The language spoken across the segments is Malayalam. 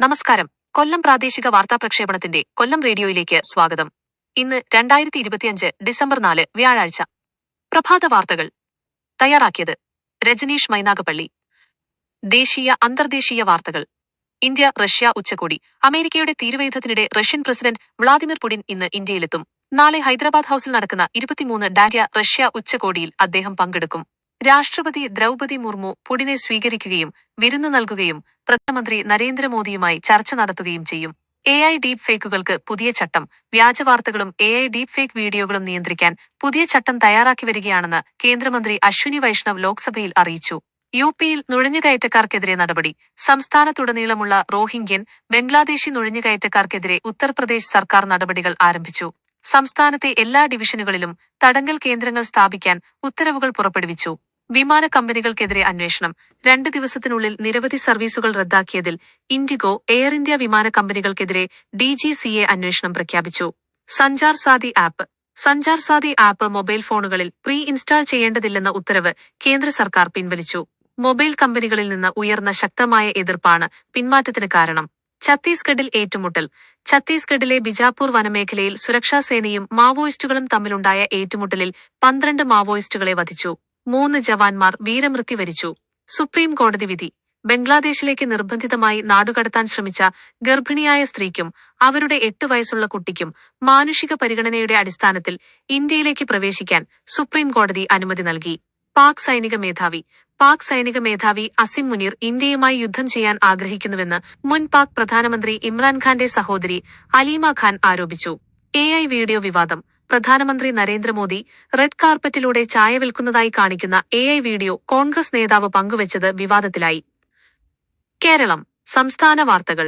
നമസ്കാരം. കൊല്ലം പ്രാദേശിക വാർത്താ പ്രക്ഷേപണത്തിന്റെ കൊല്ലം റേഡിയോയിലേക്ക് സ്വാഗതം. ഇന്ന് 2025 ഡിസംബർ 4 വ്യാഴാഴ്ച. പ്രഭാത വാർത്തകൾ തയ്യാറാക്കിയത് രജനീഷ് മൈനാഗപ്പള്ളി. ദേശീയ അന്തർദേശീയ വാർത്തകൾ. ഇന്ത്യ റഷ്യ ഉച്ചകോടി. അമേരിക്കയുടെ തീരുവയുദ്ധത്തിനിടെ റഷ്യൻ പ്രസിഡന്റ് വ്ളാദിമിർ പുടിൻ ഇന്ന് ഇന്ത്യയിലെത്തും. നാളെ ഹൈദരാബാദ് ഹൌസിൽ നടക്കുന്ന 23 ഇന്ത്യ റഷ്യ ഉച്ചകോടിയിൽ അദ്ദേഹം പങ്കെടുക്കും. രാഷ്ട്രപതി ദ്രൗപദി മുർമു പുടിനെ സ്വീകരിക്കുകയും വിരുന്നു നൽകുകയും പ്രധാനമന്ത്രി നരേന്ദ്രമോദിയുമായി ചർച്ച നടത്തുകയും ചെയ്യും. AI ഡീപ് ഫേക്കുകൾക്ക് പുതിയ ചട്ടം. വ്യാജവാർത്തകളും AI ഡീപ് ഫേക്ക് വീഡിയോകളും നിയന്ത്രിക്കാൻ പുതിയ ചട്ടം തയ്യാറാക്കി വരികയാണെന്ന് കേന്ദ്രമന്ത്രി അശ്വിനി വൈഷ്ണവ് ലോക്സഭയിൽ അറിയിച്ചു. UPയിൽ നുഴഞ്ഞുകയറ്റക്കാർക്കെതിരെ നടപടി. സംസ്ഥാനത്തുടനീളമുള്ള റോഹിംഗ്യൻ, ബംഗ്ലാദേശി നുഴഞ്ഞുകയറ്റക്കാർക്കെതിരെ ഉത്തർപ്രദേശ് സർക്കാർ നടപടികൾ ആരംഭിച്ചു. സംസ്ഥാനത്തെ എല്ലാ ഡിവിഷനുകളിലും തടങ്കൽ കേന്ദ്രങ്ങൾ സ്ഥാപിക്കാൻ ഉത്തരവുകൾ പുറപ്പെടുവിച്ചു. വിമാന കമ്പനികൾക്കെതിരെ അന്വേഷണം. 2 ദിവസത്തിനുള്ളിൽ നിരവധി സർവീസുകൾ റദ്ദാക്കിയതിൽ ഇൻഡിഗോ, എയർ ഇന്ത്യ വിമാന കമ്പനികൾക്കെതിരെ DGCA അന്വേഷണം പ്രഖ്യാപിച്ചു. സഞ്ചാർ സാഥി ആപ്പ് മൊബൈൽ ഫോണുകളിൽ പ്രീ ഇൻസ്റ്റാൾ ചെയ്യേണ്ടതില്ലെന്ന ഉത്തരവ് കേന്ദ്ര സർക്കാർ പിൻവലിച്ചു. മൊബൈൽ കമ്പനികളിൽ നിന്ന് ഉയർന്ന ശക്തമായ എതിർപ്പാണ് പിന്മാറ്റത്തിന് കാരണം. ഛത്തീസ്ഗഡിൽ ഏറ്റുമുട്ടൽ. ഛത്തീസ്ഗഡിലെ ബിജാപൂർ വനമേഖലയിൽ സുരക്ഷാസേനയും മാവോയിസ്റ്റുകളും തമ്മിലുണ്ടായ ഏറ്റുമുട്ടലിൽ 12 മാവോയിസ്റ്റുകളെ വധിച്ചു. 3 ജവാന്മാർ വീരമൃത്യു വരിച്ചു. സുപ്രീം കോടതി വിധി. ബംഗ്ലാദേശിലേക്ക് നിർബന്ധിതമായി നാടുകടത്താൻ ശ്രമിച്ച ഗർഭിണിയായ സ്ത്രീക്കും അവരുടെ 8 വയസ്സുള്ള കുട്ടിക്കും മാനുഷിക പരിഗണനയുടെ അടിസ്ഥാനത്തിൽ ഇന്ത്യയിലേക്ക് പ്രവേശിക്കാൻ സുപ്രീം കോടതി അനുമതി നൽകി. പാക് സൈനിക മേധാവി അസിം മുനീർ ഇന്ത്യയുമായി യുദ്ധം ചെയ്യാൻ ആഗ്രഹിക്കുന്നുവെന്ന് മുൻ പാക് പ്രധാനമന്ത്രി ഇമ്രാൻഖാന്റെ സഹോദരി അലീമ ഖാൻ ആരോപിച്ചു. AI വീഡിയോ വിവാദം. പ്രധാനമന്ത്രി നരേന്ദ്രമോദി റെഡ് കാർപ്പറ്റിലൂടെ ചായ വിൽക്കുന്നതായി കാണിക്കുന്ന AI വീഡിയോ കോൺഗ്രസ് നേതാവ് പങ്കുവച്ചത് വിവാദത്തിലായി. കേരളം. സംസ്ഥാന വാർത്തകൾ.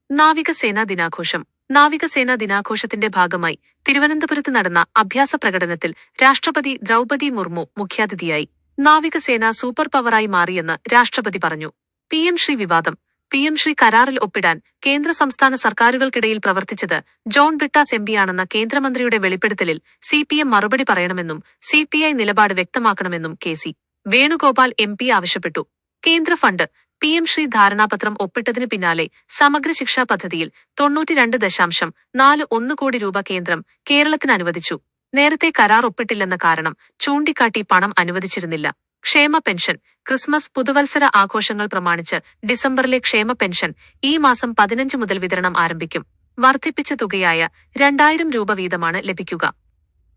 നാവികസേനാ ദിനാഘോഷം. നാവികസേനാ ദിനാഘോഷത്തിന്റെ ഭാഗമായി തിരുവനന്തപുരത്ത് നടന്ന അഭ്യാസ പ്രകടനത്തിൽ രാഷ്ട്രപതി ദ്രൗപദി മുർമു മുഖ്യാതിഥിയായി. നാവികസേന സൂപ്പർ പവറായി മാറിയെന്ന് രാഷ്ട്രപതി പറഞ്ഞു. PM ശ്രീ വിവാദം. PM ശ്രീ കരാറിൽ ഒപ്പിടാൻ കേന്ദ്ര സംസ്ഥാന സർക്കാരുകൾക്കിടയിൽ പ്രവർത്തിച്ചത് ജോൺ ബ്രിട്ടാസ് MPയാണെന്ന കേന്ദ്രമന്ത്രിയുടെ വെളിപ്പെടുത്തലിൽ CPM മറുപടി പറയണമെന്നും CPI നിലപാട് വ്യക്തമാക്കണമെന്നും KC വേണുഗോപാൽ MP ആവശ്യപ്പെട്ടു. കേന്ദ്ര ഫണ്ട്. PM ശ്രീ ധാരണാപത്രം ഒപ്പിട്ടതിന് പിന്നാലെ സമഗ്ര ശിക്ഷാ പദ്ധതിയിൽ 92.41 കോടി രൂപ കേന്ദ്രം കേരളത്തിന് അനുവദിച്ചു. നേരത്തെ കരാർ ഒപ്പിട്ടില്ലെന്ന കാരണം ചൂണ്ടിക്കാട്ടി പണം അനുവദിച്ചിരുന്നില്ല. ക്ഷേമ പെൻഷൻ. ക്രിസ്മസ്, പുതുവത്സര ആഘോഷങ്ങൾ പ്രമാണിച്ച് ഡിസംബറിലെ ക്ഷേമ പെൻഷൻ ഈ മാസം 15 മുതൽ വിതരണം ആരംഭിക്കും. വർദ്ധിപ്പിച്ച തുകയായ 2000 രൂപ വീതമാണ് ലഭിക്കുക.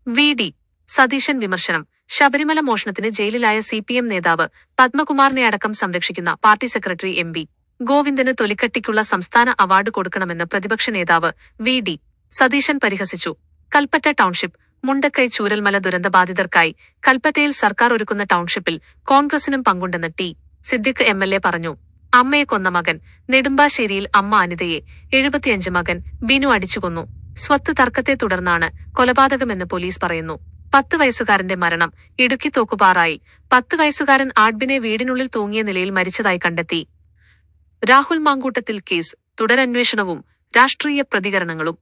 VD സതീശൻ വിമർശനം. ശബരിമല മോഷണത്തിന് ജയിലിലായ CPM നേതാവ് പത്മകുമാറിനെ അടക്കം സംരക്ഷിക്കുന്ന പാർട്ടി സെക്രട്ടറി MP ഗോവിന്ദന് തൊലിക്കട്ടിക്കുള്ള സംസ്ഥാന അവാർഡ് കൊടുക്കണമെന്ന് പ്രതിപക്ഷ നേതാവ് VD സതീശൻ പരിഹസിച്ചു. കൽപ്പറ്റ ടൗൺഷിപ്പ്. മുണ്ടക്കൈ ചൂരൽമല ദുരന്തബാധിതർക്കായി കൽപ്പറ്റയിൽ സർക്കാർ ഒരുക്കുന്ന ടൗൺഷിപ്പിൽ കോൺഗ്രസിനും പങ്കുണ്ടെന്ന് T. സിദ്ദിഖ് MLA പറഞ്ഞു. അമ്മയെ കൊന്ന മകൻ. നെടുമ്പാശ്ശേരിയിൽ അമ്മ അനിതയെ 75 മകൻ ബിനു അടിച്ചുകൊന്നു. സ്വത്ത് തർക്കത്തെ തുടർന്നാണ് കൊലപാതകമെന്ന് പോലീസ് പറയുന്നു. 10 വയസ്സുകാരന്റെ മരണം. ഇടുക്കി തോക്കുപാറായിൽ 10 വയസ്സുകാരൻ ആഡ്ബിനെ വീടിനുള്ളിൽ തൂങ്ങിയ നിലയിൽ മരിച്ചതായി കണ്ടെത്തി. രാഹുൽ മാങ്കൂട്ടത്തിൽ കേസ് തുടരന്വേഷണവും രാഷ്ട്രീയ പ്രതികരണങ്ങളും.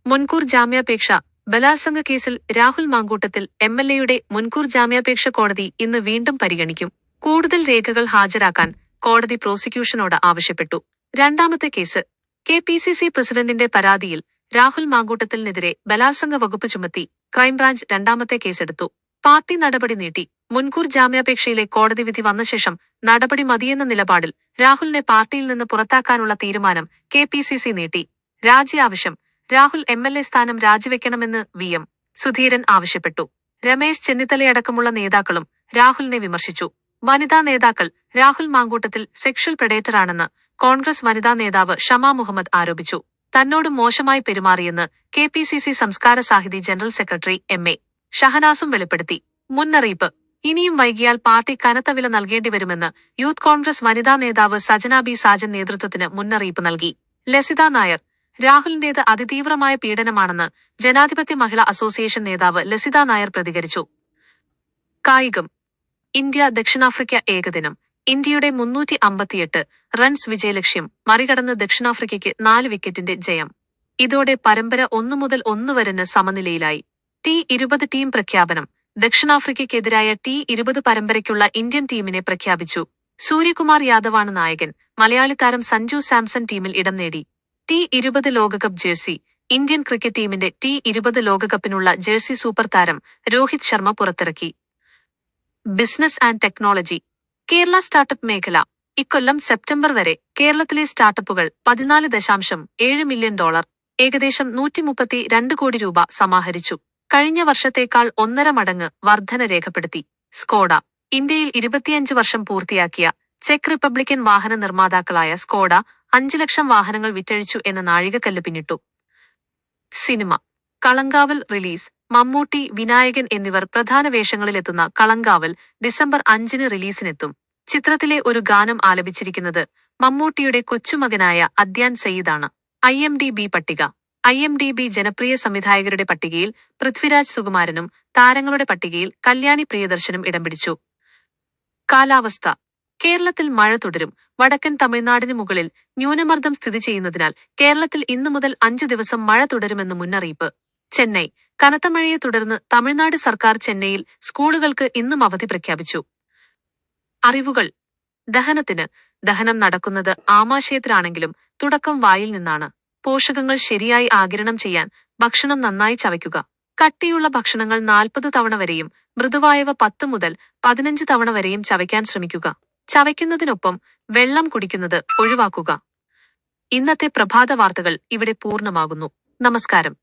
മുൻകൂർ ജാമ്യാപേക്ഷ. ബലാത്സംഗ കേസിൽ രാഹുൽ മാങ്കൂട്ടത്തിൽ MLAയുടെ മുൻകൂർ ജാമ്യാപേക്ഷ കോടതി ഇന്ന് വീണ്ടും പരിഗണിക്കും. കൂടുതൽ രേഖകൾ ഹാജരാക്കാൻ കോടതി പ്രോസിക്യൂഷനോട് ആവശ്യപ്പെട്ടു. രണ്ടാമത്തെ കേസ്. KPCC പ്രസിഡന്റിന്റെ പരാതിയിൽ രാഹുൽ മാങ്കൂട്ടത്തിനെതിരെ ബലാത്സംഗ വകുപ്പ് ചുമത്തി ക്രൈംബ്രാഞ്ച് രണ്ടാമത്തെ കേസെടുത്തു. പാർട്ടി നടപടി നീട്ടി. മുൻകൂർ ജാമ്യാപേക്ഷയിലെ കോടതി വിധി വന്ന ശേഷം നടപടി മതിയെന്ന നിലപാടിൽ രാഹുലിനെ പാർട്ടിയിൽ നിന്ന് പുറത്താക്കാനുള്ള തീരുമാനം KPCC നീട്ടി. രാജി ആവശ്യം. രാഹുൽ MLA സ്ഥാനം രാജിവെക്കണമെന്ന് VM സുധീരൻ ആവശ്യപ്പെട്ടു. രമേശ് ചെന്നിത്തലയടക്കമുള്ള നേതാക്കളും രാഹുലിനെ വിമർശിച്ചു. വനിതാ നേതാക്കൾ. രാഹുൽ മാങ്കൂട്ടത്തിൽ സെക്ഷൽ പ്രെഡേറ്ററാണെന്ന് കോൺഗ്രസ് വനിതാ നേതാവ് ഷമാ മുഹമ്മദ് ആരോപിച്ചു. തന്നോട് മോശമായി പെരുമാറിയെന്ന് KPCC സംസ്കാര സാഹിതി ജനറൽ സെക്രട്ടറി MA ഷഹനാസും വെളിപ്പെടുത്തി. മുന്നറിയിപ്പ്. ഇനിയും വൈകിയാൽ പാർട്ടി കനത്ത വില നൽകേണ്ടിവരുമെന്ന് യൂത്ത് കോൺഗ്രസ് വനിതാ നേതാവ് സജന B സാജൻ നേതൃത്വത്തിന് മുന്നറിയിപ്പ് നൽകി. ലസിത നായർ. രാഹുലിന്റേത് അതിതീവ്രമായ പീഡനമാണെന്ന് ജനാധിപത്യ മഹിളാ അസോസിയേഷൻ നേതാവ് ലസിത നായർ പ്രതികരിച്ചു. കായികം. ഇന്ത്യ ദക്ഷിണാഫ്രിക്ക ഏകദിനം. ഇന്ത്യയുടെ 358 റൺസ് വിജയലക്ഷ്യം മറികടന്ന് ദക്ഷിണാഫ്രിക്കയ്ക്ക് 4 വിക്കറ്റിന്റെ ജയം. ഇതോടെ പരമ്പര 1-1 വരെ സമനിലയിലായി. T20 ടീം പ്രഖ്യാപനം. ദക്ഷിണാഫ്രിക്കയ്ക്കെതിരായ T20 പരമ്പരയ്ക്കുള്ള ഇന്ത്യൻ ടീമിനെ പ്രഖ്യാപിച്ചു. സൂര്യകുമാർ യാദവാണ് നായകൻ. മലയാളി താരം സഞ്ജു സാംസൺ ടീമിൽ ഇടം നേടി. T20 ലോകകപ്പ് ജേഴ്സി. ഇന്ത്യൻ ക്രിക്കറ്റ് ടീമിന്റെ T20 ലോകകപ്പിനുള്ള ജേഴ്സി സൂപ്പർ താരം രോഹിത് ശർമ്മ പുറത്തിറക്കി. Business and technology. Kerala startup മേഖല. ഇക്കൊല്ലം സെപ്റ്റംബർ വരെ കേരളത്തിലെ സ്റ്റാർട്ടപ്പുകൾ $14.7 മില്യൺ, ഏകദേശം 132 കോടി രൂപ സമാഹരിച്ചു. കഴിഞ്ഞ വർഷത്തേക്കാൾ 1.5 മടങ്ങ് വർധന രേഖപ്പെടുത്തി. സ്കോഡ. ഇന്ത്യയിൽ 25 വർഷം പൂർത്തിയാക്കിയ ചെക്ക് റിപ്പബ്ലിക്കൻ വാഹന നിർമ്മാതാക്കളായ സ്കോഡ 5 ലക്ഷം വാഹനങ്ങൾ വിറ്റഴിച്ചു എന്ന നാഴികക്കല്ല് പിന്നിട്ടു. സിനിമ. കളങ്കാവൽ റിലീസ്. മമ്മൂട്ടി, വിനായകൻ എന്നിവർ പ്രധാന വേഷങ്ങളിലെത്തുന്ന കളങ്കാവൽ ഡിസംബർ 5-ന് റിലീസിനെത്തും. ചിത്രത്തിലെ ഒരു ഗാനം ആലപിച്ചിരിക്കുന്നത് മമ്മൂട്ടിയുടെ കൊച്ചുമകനായ അദ്യാൻ സയ്യിദാണ്. IMDb പട്ടിക. IMDb ജനപ്രിയ സംവിധായകരുടെ പട്ടികയിൽ പൃഥ്വിരാജ് സുകുമാരനും താരങ്ങളുടെ പട്ടികയിൽ കല്യാണി പ്രിയദർശനും ഇടം പിടിച്ചു. കാലാവസ്ഥ. കേരളത്തിൽ മഴ തുടരും. വടക്കൻ തമിഴ്നാടിന് മുകളിൽ ന്യൂനമർദ്ദം സ്ഥിതി ചെയ്യുന്നതിനാൽ കേരളത്തിൽ ഇന്നു മുതൽ 5 ദിവസം മഴ തുടരുമെന്ന് മുന്നറിയിപ്പ്. ചെന്നൈ. കനത്ത മഴയെ തുടർന്ന് തമിഴ്നാട് സർക്കാർ ചെന്നൈയിൽ സ്കൂളുകൾക്ക് ഇന്നും അവധി പ്രഖ്യാപിച്ചു. അറിവുകൾ. ദഹനം നടക്കുന്നത് ആമാശയത്തിലാണെങ്കിലും തുടക്കം വായിൽ നിന്നാണ്. പോഷകങ്ങൾ ശരിയായി ആഗിരണം ചെയ്യാൻ ഭക്ഷണം നന്നായി ചവയ്ക്കുക. കട്ടിയുള്ള ഭക്ഷണങ്ങൾ 40 തവണ വരെയും മൃദുവായവ 10 മുതൽ 15 തവണ വരെയും ചവയ്ക്കാൻ ശ്രമിക്കുക. ചവയ്ക്കുന്നതിനൊപ്പം വെള്ളം കുടിക്കുന്നത് ഒഴിവാക്കുക. ഇന്നത്തെ പ്രഭാത വാർത്തകൾ ഇവിടെ പൂർണ്ണമാകുന്നു. നമസ്കാരം.